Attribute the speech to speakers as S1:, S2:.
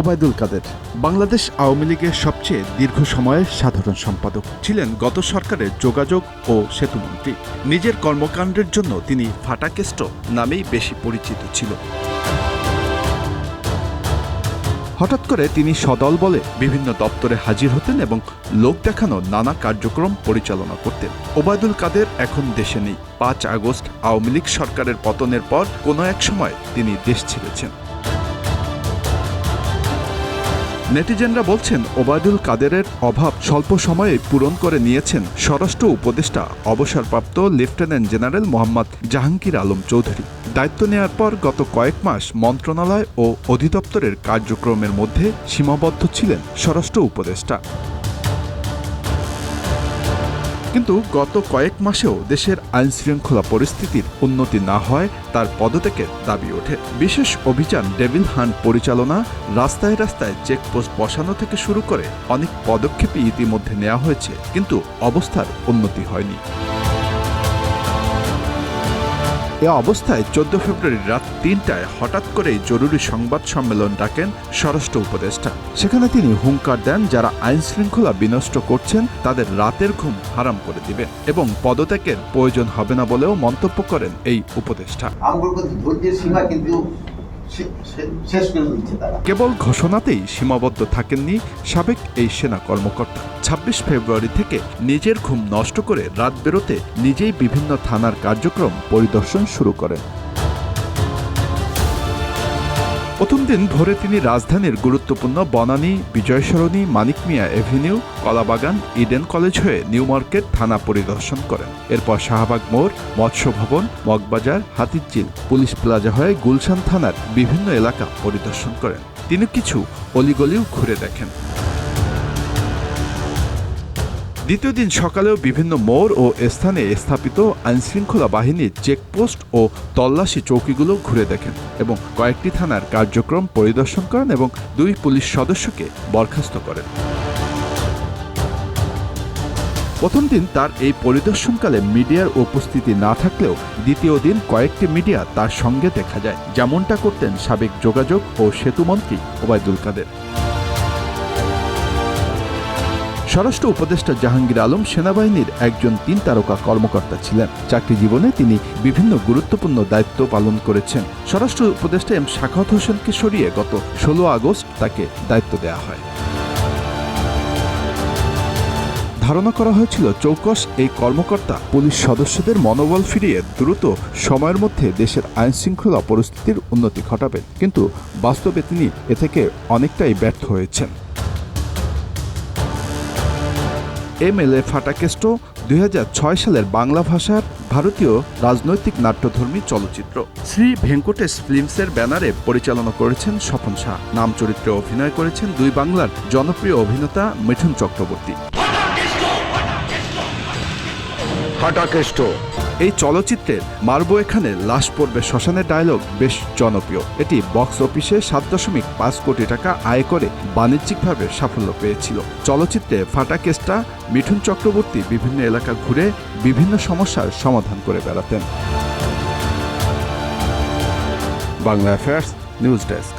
S1: ওবায়দুল কাদের বাংলাদেশ আওয়ামী লীগের সবচেয়ে দীর্ঘ সময়ের সাধারণ সম্পাদক ছিলেন। গত সরকারের যোগাযোগ ও সেতুমন্ত্রী। নিজের কর্মকাণ্ডের জন্য তিনি ফাটাকেষ্ট নামেই বেশি পরিচিত ছিল। হঠাৎ করে তিনি সদল বলে বিভিন্ন দপ্তরে হাজির হতেন এবং লোক দেখানো নানা কার্যক্রম পরিচালনা করতেন। ওবায়দুল কাদের এখন দেশে নেই। ৫ আগস্ট আওয়ামী লীগ সরকারের পতনের পর কোনো এক সময় তিনি দেশ ছেড়েছেন। নেটিজেনরা বলছেন ওবায়দুল কাদেরের অভাব স্বল্প সময়ে পূরণ করে নিয়েছেন স্বরাষ্ট্র উপদেষ্টা অবসরপ্রাপ্ত লেফটেন্যান্ট জেনারেল মোহাম্মদ জাহাঙ্গীর আলম চৌধুরী। দায়িত্ব নেয়ার পর গত কয়েক মাস মন্ত্রণালয় ও অধিদপ্তরের কার্যক্রমের মধ্যে সীমাবদ্ধ ছিলেন স্বরাষ্ট্র উপদেষ্টা। কিন্তু গত কয়েক মাসেও দেশের আইনশৃঙ্খলা পরিস্থিতির উন্নতি না হয় তার পদত্যাগের দাবি ওঠে। বিশেষ অভিযান ডেভিল হান্ট পরিচালনা, রাস্তায় রাস্তায় চেকপোস্ট বসানো থেকে শুরু করে অনেক পদক্ষেপই ইতিমধ্যে নেওয়া হয়েছে, কিন্তু অবস্থার উন্নতি হয়নি। এ অবস্থায় 14 ফেব্রুয়ারি রাত ৩টায় হঠাৎ করেই জরুরি সংবাদ সম্মেলন ডাকেন স্বরাষ্ট্র উপদেষ্টা। সেখানে তিনি হুঙ্কার দেন, যারা আইনশৃঙ্খলা বিনষ্ট করছেন তাদের রাতের ঘুম হারাম করে দিবেন এবং পদত্যাগের প্রয়োজন হবে না বলেও মন্তব্য করেন এই উপদেষ্টা। কেবল ঘোষণাতেই সীমাবদ্ধ থাকেননি সাবেক এই সেনা কর্মকর্তা। ২৬ ফেব্রুয়ারি থেকে নিজের ঘুম নষ্ট করে রাত বেরোতে নিজেই বিভিন্ন থানার কার্যক্রম পরিদর্শন শুরু করেন। প্রথম দিন ভোরে তিনি রাজধানীর গুরুত্বপূর্ণ বনানী, বিজয় সরণি, মানিক মিয়া এভিনিউ, কলাবাগান, ইডেন কলেজ হয়ে নিউ মার্কেট থানা পরিদর্শন করেন। এরপর শাহবাগ মোড়, মৎস্য ভবন, মগবাজার, হাতিরঝিল, পুলিশ প্লাজা হয়ে গুলশান থানার বিভিন্ন এলাকা পরিদর্শন করেন। তিনি কিছু অলিগলিও ঘুরে দেখেন। দ্বিতীয় দিন সকালেও বিভিন্ন মোড় ও স্থানে স্থাপিত আইনশৃঙ্খলা বাহিনীর চেকপোস্ট ও তল্লাশি চৌকিগুলো ঘুরে দেখেন এবং কয়েকটি থানার কার্যক্রম পরিদর্শন করেন এবং 2 পুলিশ সদস্যকে বরখাস্ত করেন। প্রথম দিন তার এই পরিদর্শনকালে মিডিয়ার উপস্থিতি না থাকলেও দ্বিতীয় দিন কয়েকটি মিডিয়া তার সঙ্গে দেখা যায়, যেমনটা করতেন সাবেক যোগাযোগ ও সেতুমন্ত্রী ওবায়দুল কাদের। স্বরাষ্ট্র উপদেষ্টা জাহাঙ্গীর আলম সেনাবাহিনীর একজন 3 তারকা কর্মকর্তা ছিলেন। চাকরি জীবনে তিনি বিভিন্ন গুরুত্বপূর্ণ দায়িত্ব পালন করেছেন। স্বরাষ্ট্র উপদেষ্টা এম শাখাওয়াত হোসেনকে সরিয়ে গত 16 আগস্ট তাকে দায়িত্ব দেওয়া হয়। ধারণা করা হয়েছিল চৌকস এই কর্মকর্তা পুলিশ সদস্যদের মনোবল ফিরিয়ে দ্রুত সময়ের মধ্যে দেশের আইনশৃঙ্খলা পরিস্থিতির উন্নতি ঘটাবেন, কিন্তু বাস্তবে তিনি এ থেকে অনেকটাই ব্যর্থ হয়েছেন। MLA ফাটাকেষ্ট 2006 সালের বাংলা ভাষার ভারতীয় রাজনৈতিক নাট্যধর্মী চলচ্চিত্র। শ্রী ভেঙ্কটেশ ফিল্মসের ব্যানারে পরিচালনা করেছেন স্বপন শাহ। নাম চরিত্রে অভিনয় করেছেন 2 বাংলার জনপ্রিয় অভিনেতা মিঠুন চক্রবর্তী। এই চলচ্চিত্রের মারবো এখানে লাশ পড়বে শ্মশানের ডায়লগ বেশ জনপ্রিয়। এটি বক্স অফিসে 7.5 কোটি টাকা আয় করে বাণিজ্যিকভাবে সাফল্য পেয়েছিল। চলচ্চিত্রে ফাটাকেস্টা মিঠুন চক্রবর্তী বিভিন্ন এলাকা ঘুরে বিভিন্ন সমস্যার সমাধান করে বেড়াতেন। Bangla affairs news desk.